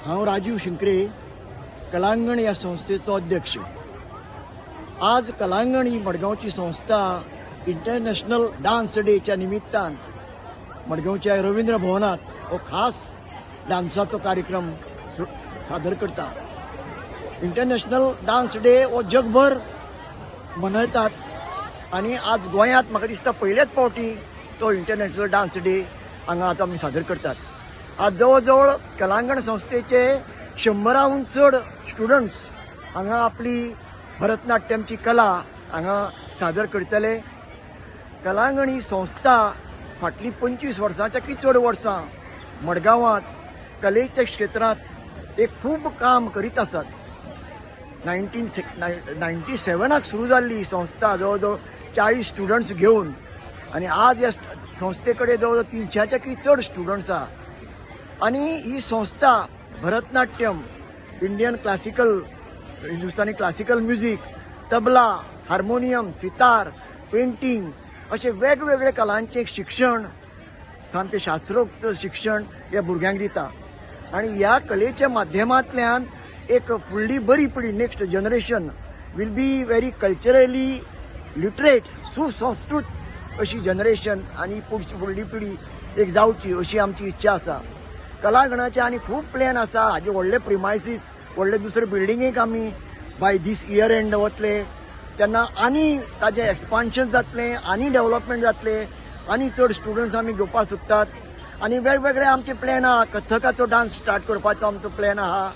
हांव राजीव शिंकरे, कलांगण या संस्थेचो अध्यक्ष. आज कलांगण ही मडगांवची संस्था इंटरनॅशनल डान्स डेच्या निमित्तान मडगांवच्या रवींद्र भवनात हो खास डान्साचो कार्यक्रम सादर करता. इंटरनॅशनल डान्स डे हो जगभर मनयतात आणि आज गोंयांत म्हाका दिसता पहिलेच फावटी तो इंटरनॅशनल डान्स डे हांगा आतां आमी सादर करतात. आज जवळ जवळ कलांगण संस्थेचे 100हून चड स्टुडंट्स हांगा आपली भरतनाट्यमची कला हांगा सादर करतले. कलांगण ही संस्था फाटली 25 वर्सांच्या की चड वर्सां मडगांवांत कलेच्या क्षेत्रांत एक खूब काम करीत आसात. 1997 सुरू जाल्ली ही संस्था जवळ जवळ 40 स्टुडंट्स घेऊन आणि आज ह्या संस्थे कडेन जवळ जवळ 300च्या की चड स्टुडंट्स आसा. आणि ही संस्था Bharatanatyam, Indian classical, Hindustani classical music, tabla, harmonium, sitar, painting अशे वेगवेगळे कलांचे शिक्षण, सामके शास्त्रोक्त शिक्षण ह्या भुरग्यांक दिता. आणि ह्या कलेच्या माध्यमांतल्यान एक फुडली बरी पिढी, next generation will be very culturally literate, सुसंस्कृत अशी जनरेशन आणि फुडली पिढी एक जावची अशी आमची इच्छा आसा. कलांगणाचे आनी खूब प्लॅन आसा. हाजे व्हडले प्रिमायसीस, व्हडले दुसरे बिल्डिंगेक आमी बाय दीस इयर एंड वतले तेन्ना आनी ताजें एक्सपान्शन जातलें, आनी डेव्हलपमेंट जातलें, आनी चड स्टुडंट्स आमी घेवपाक सोदतात. आनी वेगवेगळे आमचे प्लॅन आहा. कथकाचो डान्स स्टार्ट करपाचो आमचो प्लॅन आहा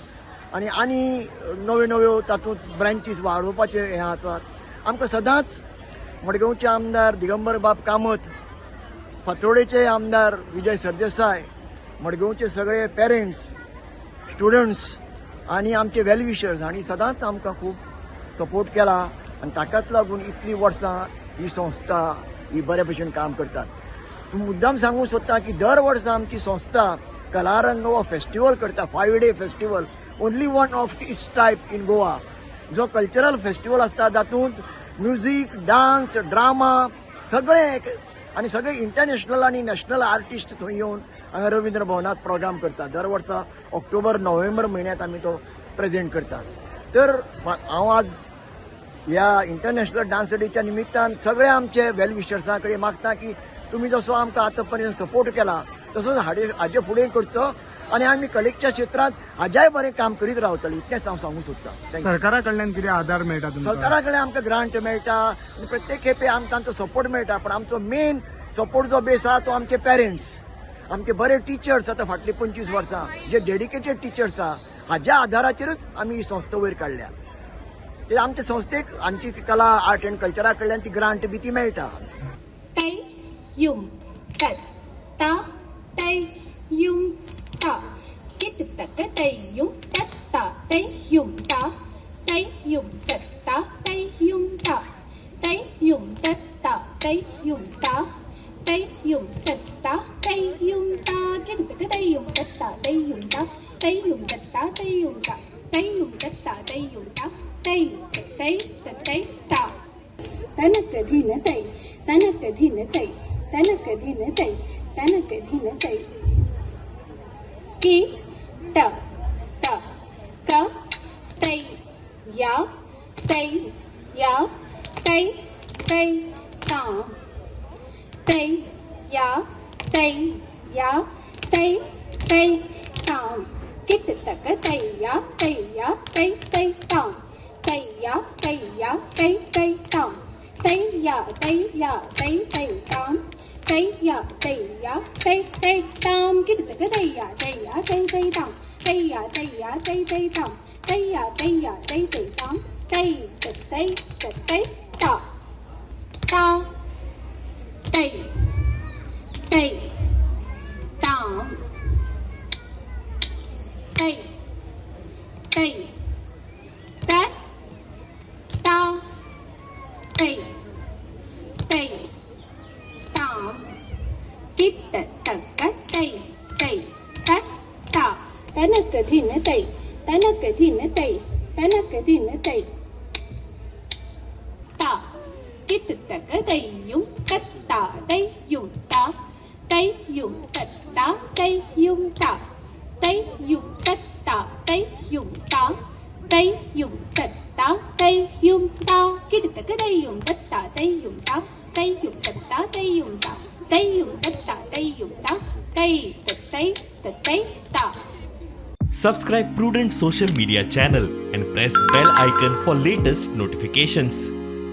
आनी नव्यो नव्यो तातूंत ब्रांचीस वाडोवपाचे हें आसात. आमकां सदांच मडगांवचे आमदार दिगंबर बाब कामत, फातोर्डेचे आमदार विजय सरदेसाय, मडगांवचे सगळे पेरेंट्स, स्टुडंट्स आणि आमचे वेलविशर्स हांणी सदांच आमकां खूब सपोर्ट केला आनी ताकाच लागून इतलीं वर्सां ही संस्था ही बरे भशेन काम करतात. मुद्दाम सांगूंक सोदता की दर वर्सा आमची संस्था कलारंग हो फेस्टिवल करता, 5 day festival, only one of its type in Goa. जो कल्चरल फेस्टिवल आसता तातूंत म्युझीक, डान्स, ड्रामा सगळे इंटरनॅशनल आणि नॅशनल आर्टिस्ट थंय येवन हांगा रवींद्र भवनात प्रोग्राम करतात. दर वर्सा ऑक्टोबर नोव्हेंबर म्हयन्यांत आमी तो प्रेजेंट करतात. तर हांव आज ह्या इंटरनॅशनल डान्स डेच्या निमित्तान सगळे आमचे वेलविशर्सां कडेन मागता की तुमी जसो आमकां आतां पर्यंत सपोर्ट केला तसोच हाजे फुडें करचो आणि आमी कलेच्या क्षेत्रांत हाज्याय बरें काम करीत रावतलीं इतलेंच हांव सांगूंक सोदतां. सरकारा कडल्यान कितें आदार मेळटा तुमकां? सरकारा कडल्यान आमकां ग्रांट मेळटा आनी प्रत्येक खेपे आमकां तांचो सपोर्ट मेळटा. पण आमचो मेन सपोर्ट जो बेस आहा तो आमचे पेरेंट्स, आमचे बरे टिचर्स आतां फाटली 25 वर्सां जे डेडिकेटेड टिचर्स आहा हाज्या आधाराचेरच आमी ही संस्था वयर काडल्या. ते आमच्या संस्थेक आमची कला आर्ट एंड कल्चरा कडल्यान ती ग्रांट बी ती मेळटा. Tây dùng tật tá, Tây dùng ta, Tây dùng tật tá. தக தையும் தத்தா தையும் தா தையும் தத்தா தையும் தா தையும் தத்தா தையும் தா தை தத்தை தத்தை தா. Subscribe Prudent Social Media channel and press bell icon for latest notifications.